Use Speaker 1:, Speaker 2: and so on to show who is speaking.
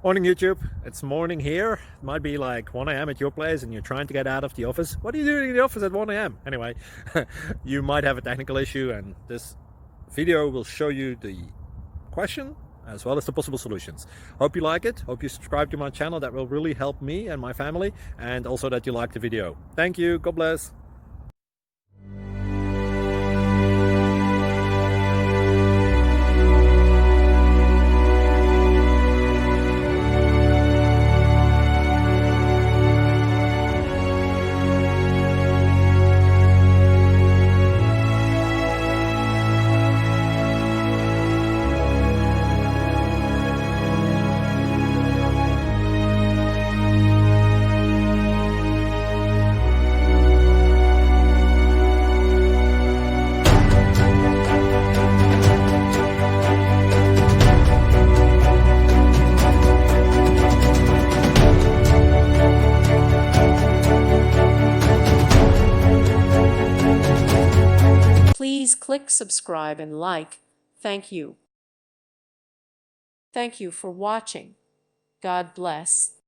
Speaker 1: Morning YouTube, it's morning here. It might be like 1 a.m. at your place and you're trying to get out of the office. What are you doing in the office at 1 a.m.? Anyway, you might have a technical issue and this video will show you the question as well as the possible solutions. Hope you like it, hope you subscribe to my channel. That will really help me and my family, and also that you like the video. Thank you, God bless.
Speaker 2: Please click subscribe and like. Thank you. Thank you for watching. God bless.